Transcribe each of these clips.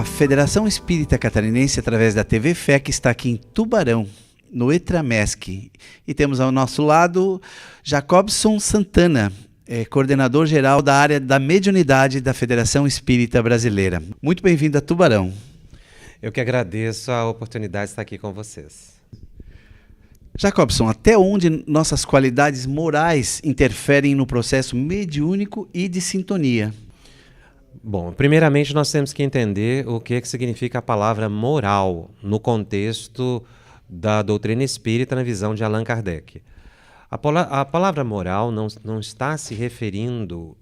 A Federação Espírita Catarinense, através da TV FEC, está aqui em Tubarão, no Etramesc. E temos ao nosso lado Jacobson Santana, coordenador geral da área da mediunidade da Federação Espírita Brasileira. Muito bem-vindo a Tubarão. Eu que agradeço a oportunidade de estar aqui com vocês. Jacobson, até onde nossas qualidades morais interferem no processo mediúnico e de sintonia? Bom, primeiramente nós temos que entender o que significa a palavra moral no contexto da doutrina espírita na visão de Allan Kardec. A palavra moral não está se referindo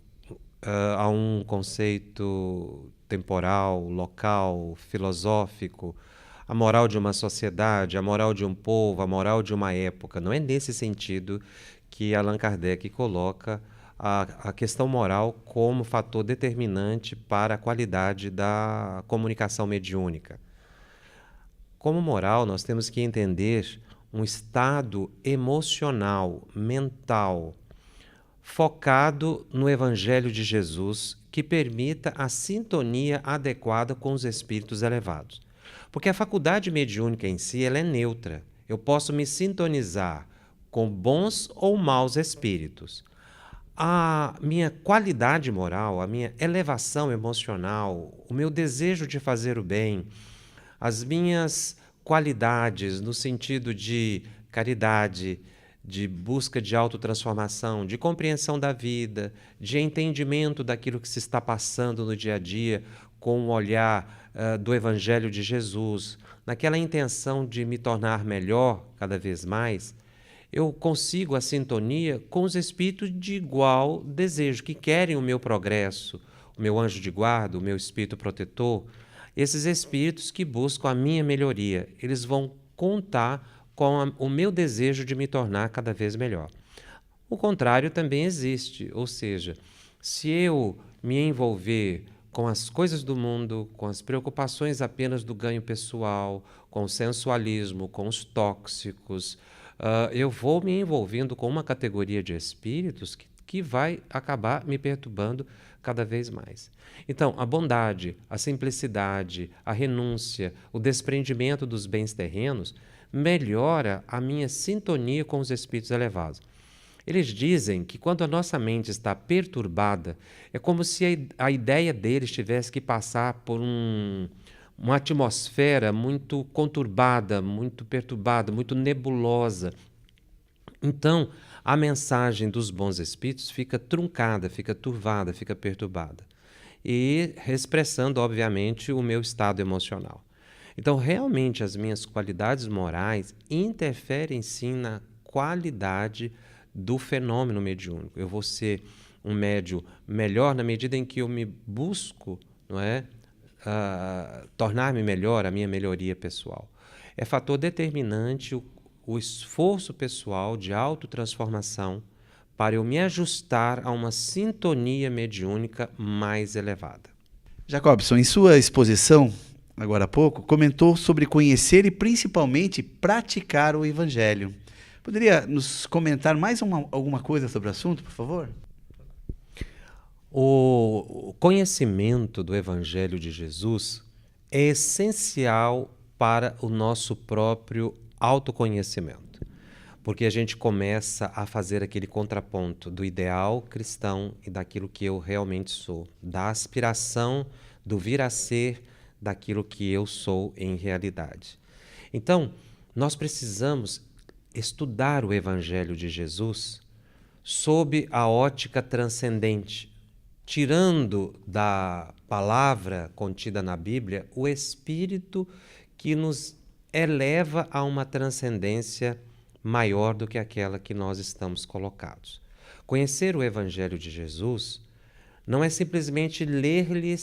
a um conceito temporal, local, filosófico, a moral de uma sociedade, a moral de um povo, a moral de uma época. Não é nesse sentido que Allan Kardec coloca a questão moral como fator determinante para a qualidade da comunicação mediúnica. Como moral, nós temos que entender um estado emocional, mental, focado no Evangelho de Jesus, que permita a sintonia adequada com os espíritos elevados. Porque a faculdade mediúnica em si ela é neutra. Eu posso me sintonizar com bons ou maus espíritos. A minha qualidade moral, a minha elevação emocional, o meu desejo de fazer o bem, as minhas qualidades no sentido de caridade, de busca de autotransformação, de compreensão da vida, de entendimento daquilo que se está passando no dia a dia com o olhar do Evangelho de Jesus, naquela intenção de me tornar melhor cada vez mais, eu consigo a sintonia com os espíritos de igual desejo, que querem o meu progresso, o meu anjo de guarda, o meu espírito protetor, esses espíritos que buscam a minha melhoria. Eles vão contar com o meu desejo de me tornar cada vez melhor. O contrário também existe, ou seja, se eu me envolver com as coisas do mundo, com as preocupações apenas do ganho pessoal, com o sensualismo, com os tóxicos, eu vou me envolvendo com uma categoria de espíritos que vai acabar me perturbando cada vez mais. Então, a bondade, a simplicidade, a renúncia, o desprendimento dos bens terrenos melhora a minha sintonia com os espíritos elevados. Eles dizem que quando a nossa mente está perturbada, é como se a ideia deles tivesse que passar por uma atmosfera muito conturbada, muito perturbada, muito nebulosa. Então, a mensagem dos bons espíritos fica truncada, fica turvada, fica perturbada. E expressando, obviamente, o meu estado emocional. Então, realmente, as minhas qualidades morais interferem, sim, na qualidade do fenômeno mediúnico. Eu vou ser um médium melhor na medida em que eu me busco, não é? Tornar-me melhor, a minha melhoria pessoal. É fator determinante o esforço pessoal de autotransformação para eu me ajustar a uma sintonia mediúnica mais elevada. Jacobson, em sua exposição, agora há pouco, comentou sobre conhecer e principalmente praticar o Evangelho. Poderia nos comentar mais alguma coisa sobre o assunto, por favor? O conhecimento do Evangelho de Jesus é essencial para o nosso próprio autoconhecimento, porque a gente começa a fazer aquele contraponto do ideal cristão e daquilo que eu realmente sou, da aspiração do vir a ser daquilo que eu sou em realidade. Então, nós precisamos estudar o Evangelho de Jesus sob a ótica transcendente, tirando da palavra contida na Bíblia o espírito que nos eleva a uma transcendência maior do que aquela que nós estamos colocados. Conhecer o Evangelho de Jesus não é simplesmente ler-lhe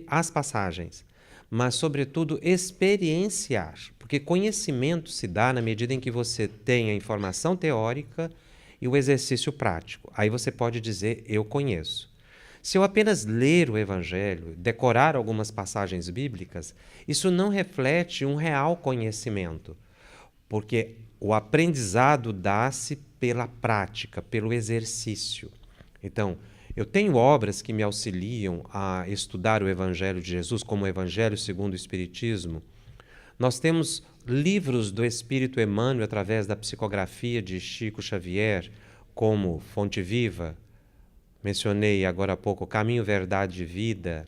as passagens, mas, sobretudo, experienciar, porque conhecimento se dá na medida em que você tem a informação teórica e o exercício prático. Aí você pode dizer, eu conheço. Se eu apenas ler o Evangelho, decorar algumas passagens bíblicas, isso não reflete um real conhecimento, porque o aprendizado dá-se pela prática, pelo exercício. Então, Eu tenho obras que me auxiliam a estudar o Evangelho de Jesus, como o Evangelho segundo o Espiritismo. Nós temos livros do Espírito Emmanuel através da psicografia de Chico Xavier, como Fonte Viva, mencionei agora há pouco, Caminho, Verdade e Vida,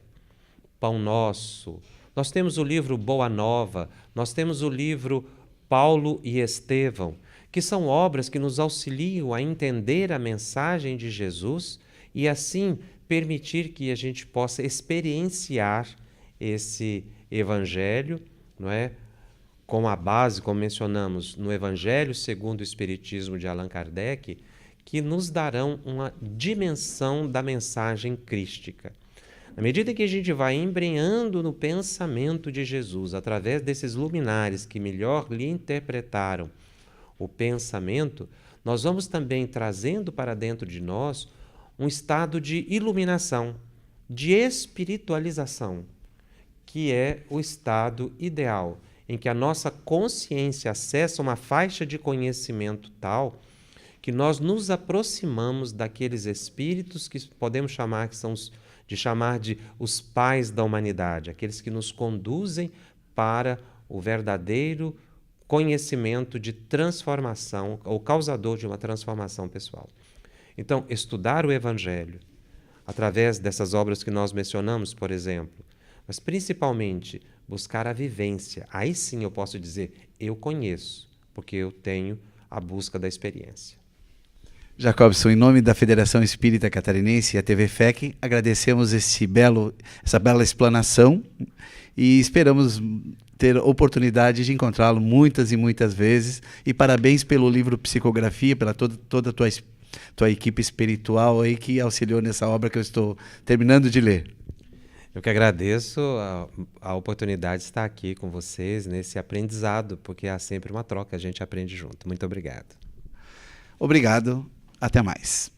Pão Nosso. Nós temos o livro Boa Nova, nós temos o livro Paulo e Estevão, que são obras que nos auxiliam a entender a mensagem de Jesus e assim permitir que a gente possa experienciar esse Evangelho, não é? Com a base, como mencionamos, no Evangelho segundo o Espiritismo de Allan Kardec, que nos darão uma dimensão da mensagem crística. Na medida que a gente vai embrenhando no pensamento de Jesus, através desses luminares que melhor lhe interpretaram o pensamento, nós vamos também trazendo para dentro de nós um estado de iluminação, de espiritualização, que é o estado ideal, em que a nossa consciência acessa uma faixa de conhecimento tal que nós nos aproximamos daqueles espíritos que podemos chamar de os pais da humanidade, aqueles que nos conduzem para o verdadeiro conhecimento de transformação, ou causador de uma transformação pessoal. Então, estudar o Evangelho, através dessas obras que nós mencionamos, por exemplo, mas principalmente buscar a vivência. Aí sim eu posso dizer, eu conheço, porque eu tenho a busca da experiência. Jacobson, em nome da Federação Espírita Catarinense e a TV FEC, agradecemos essa bela explanação e esperamos ter oportunidade de encontrá-lo muitas e muitas vezes. E parabéns pelo livro Psicografia, pela toda a tua equipe espiritual aí que auxiliou nessa obra que eu estou terminando de ler. Eu que agradeço a oportunidade de estar aqui com vocês nesse aprendizado, porque há sempre uma troca, a gente aprende junto. Muito obrigado. Obrigado, até mais.